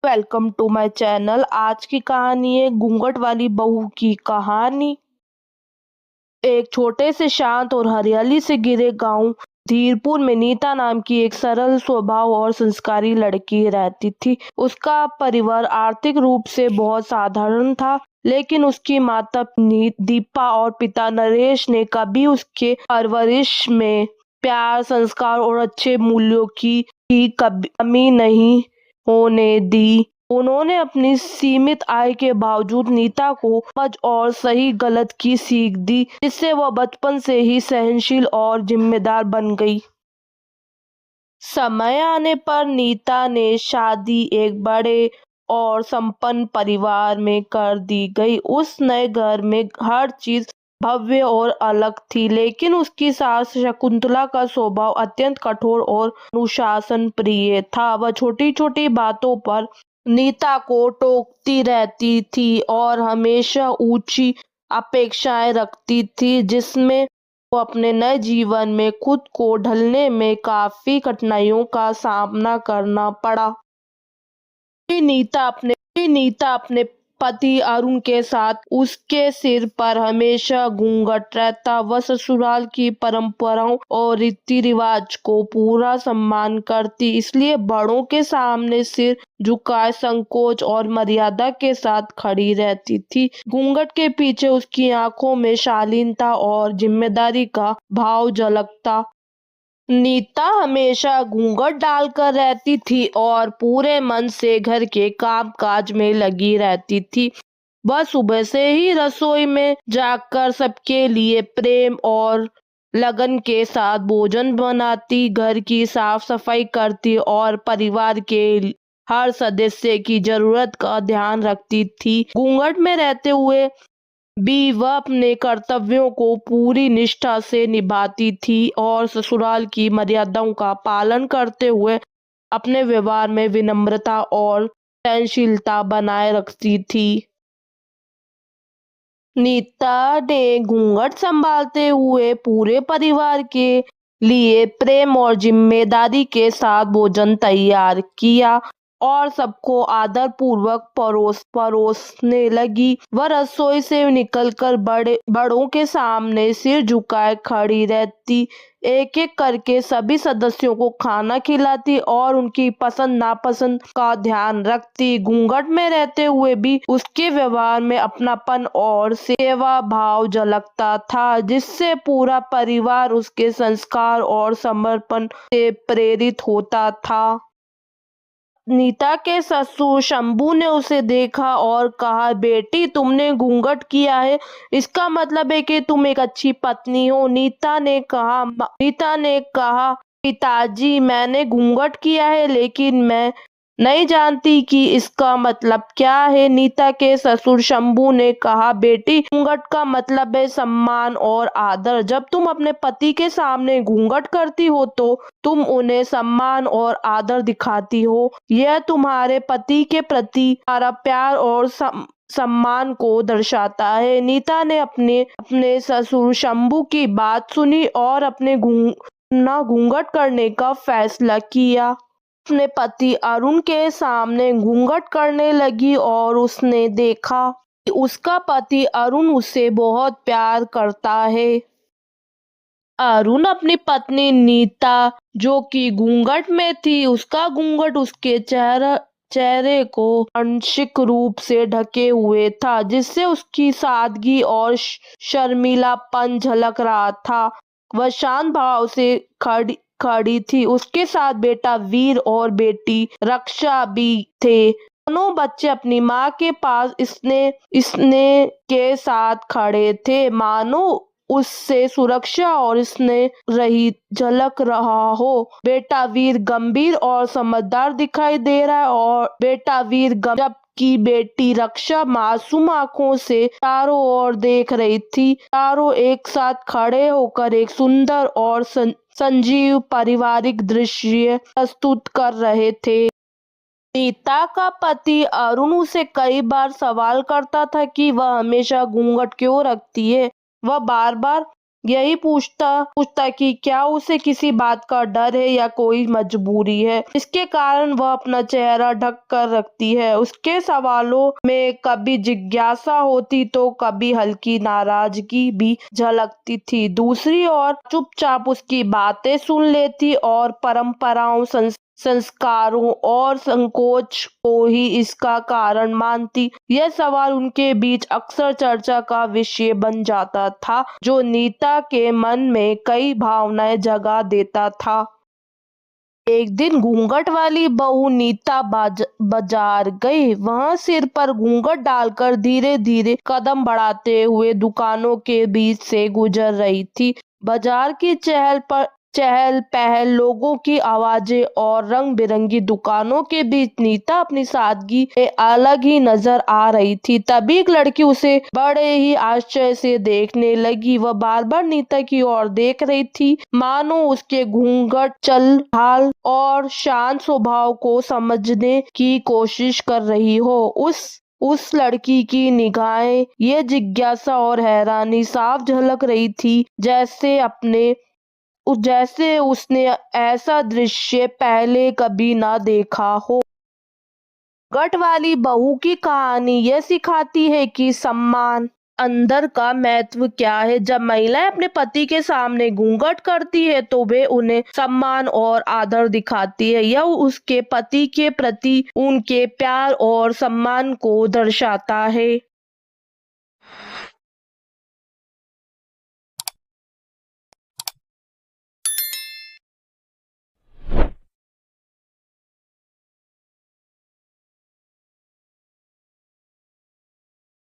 Welcome to my channel. आज की कहानी है घूंघट वाली बहू की कहानी। एक छोटे से शांत और हरियाली से घिरे गांव धीरपुर में नीता नाम की एक सरल स्वभाव और संस्कारी लड़की रहती थी। उसका परिवार आर्थिक रूप से बहुत साधारण था, लेकिन उसकी माता दीपा और पिता नरेश ने कभी उसके परवरिश में प्यार, संस्कार और अच्छे मूल्यों की कभी कमी नहीं होने दी। उन्होंने अपनी सीमित आय के बावजूद नीता को समझ और सही गलत की सीख दी, जिससे वह बचपन से ही सहनशील और जिम्मेदार बन गई। समय आने पर नीता ने शादी एक बड़े और संपन्न परिवार में कर दी गई। उस नए घर में हर चीज भव्य और अलग थी, लेकिन उसकी सास शकुंतला का स्वभाव अत्यंत कठोर और अनुशासन प्रिय था। वह छोटी छोटी बातों पर नीता को टोकती रहती थी और हमेशा ऊंची अपेक्षाएं रखती थी, जिसमें वो अपने नए जीवन में खुद को ढलने में काफी कठिनाइयों का सामना करना पड़ा। नीता अपने पति अरुण के साथ उसके सिर पर हमेशा घूंघट रहता। वह ससुराल की परंपराओं और रीति रिवाज को पूरा सम्मान करती, इसलिए बड़ों के सामने सिर झुकाए संकोच और मर्यादा के साथ खड़ी रहती थी। घूंघट के पीछे उसकी आंखों में शालीनता और जिम्मेदारी का भाव झलकता। नीता हमेशा घूंघट डालकर रहती थी और पूरे मन से घर के काम काज में लगी रहती थी। वह सुबह से ही रसोई में जाकर सबके लिए प्रेम और लगन के साथ भोजन बनाती, घर की साफ सफाई करती और परिवार के हर सदस्य की जरूरत का ध्यान रखती थी। घूंघट में रहते हुए भी वह अपने कर्तव्यों को पूरी निष्ठा से निभाती थी और ससुराल की मर्यादाओं का पालन करते हुए अपने व्यवहार में विनम्रता और सहनशीलता बनाए रखती थी। नीता ने घूंघट संभालते हुए पूरे परिवार के लिए प्रेम और जिम्मेदारी के साथ भोजन तैयार किया और सबको आदर पूर्वक परोसने लगी। वह रसोई से निकलकर बड़ों के सामने सिर झुकाए खड़ी रहती, एक एक करके सभी सदस्यों को खाना खिलाती और उनकी पसंद नापसंद का ध्यान रखती। घूंघट में रहते हुए भी उसके व्यवहार में अपनापन और सेवा भाव झलकता था, जिससे पूरा परिवार उसके संस्कार और समर्पण से प्रेरित होता था। नीता के ससुर शंभू ने उसे देखा और कहा, बेटी तुमने घूंघट किया है, इसका मतलब है कि तुम एक अच्छी पत्नी हो। नीता ने कहा, पिताजी मैंने घूंघट किया है, लेकिन मैं नहीं जानती कि इसका मतलब क्या है। नीता के ससुर शंभू ने कहा, बेटी घूंघट का मतलब है सम्मान और आदर। जब तुम अपने पति के सामने घूंघट करती हो तो तुम उन्हें सम्मान और आदर दिखाती हो। यह तुम्हारे पति के प्रति तुम्हारा प्यार और सम्मान को दर्शाता है। नीता ने अपने ससुर शंभू की बात सुनी और अपने घूंघट करने का फैसला किया। अपने पति अरुण के सामने घूंघट करने लगी और उसने देखा कि उसका पति अरुण उसे बहुत प्यार करता है। अरुण अपनी पत्नी नीता, जो कि घूंघट में थी, उसका घूंघट उसके चेहरे को आंशिक रूप से ढके हुए था, जिससे उसकी सादगी और शर्मीलापन झलक रहा था। वह शांत भाव से खड़ी थी। उसके साथ बेटा वीर और बेटी रक्षा भी थे। दोनों बच्चे अपनी माँ के पास स्नेह के साथ खड़े थे, मानो उससे सुरक्षा और स्नेह रही झलक रहा हो। बेटा वीर गंभीर और समझदार दिखाई दे रहा है और जबकि बेटी रक्षा मासूम आंखों से चारों ओर देख रही थी। चारों एक साथ खड़े होकर एक सुंदर और संजीव पारिवारिक दृश्य प्रस्तुत कर रहे थे। नीता का पति अरुण उसे कई बार सवाल करता था कि वह हमेशा घूंघट क्यों रखती है। वह बार बार यही पूछता कि क्या उसे किसी बात का डर है या कोई मजबूरी है, इसके कारण वह अपना चेहरा ढक कर रखती है। उसके सवालों में कभी जिज्ञासा होती तो कभी हल्की नाराजगी भी झलकती थी। दूसरी ओर चुपचाप उसकी बातें सुन लेती और परंपराओं, संस्कारों और संकोच को ही इसका कारण मानती। यह सवाल उनके बीच अक्सर चर्चा का विषय बन जाता था, जो नीता के मन में कई भावनाएं जगा देता था। एक दिन घूंघट वाली बहू नीता बाजार गई। वहां सिर पर घूंघट डालकर धीरे धीरे कदम बढ़ाते हुए दुकानों के बीच से गुजर रही थी। बाजार की चहल पहल, लोगों की आवाजें और रंग बिरंगी दुकानों के बीच नीता अपनी सादगी में अलग ही नजर आ रही थी। तभी एक लड़की उसे बड़े ही आश्चर्य से देखने लगी। वह बार बार नीता की ओर देख रही थी, मानो उसके घूंघट, चल ढाल और शांत स्वभाव को समझने की कोशिश कर रही हो। उस लड़की की निगाहें ये जिज्ञासा और हैरानी साफ झलक रही थी, जैसे उसने ऐसा दृश्य पहले कभी ना देखा हो। घूंघट वाली बहू की कहानी यह सिखाती है कि सम्मान, अंदर का महत्व क्या है। जब महिलाएं अपने पति के सामने घूंघट करती है तो वे उन्हें सम्मान और आदर दिखाती है। यह उसके पति के प्रति उनके प्यार और सम्मान को दर्शाता है।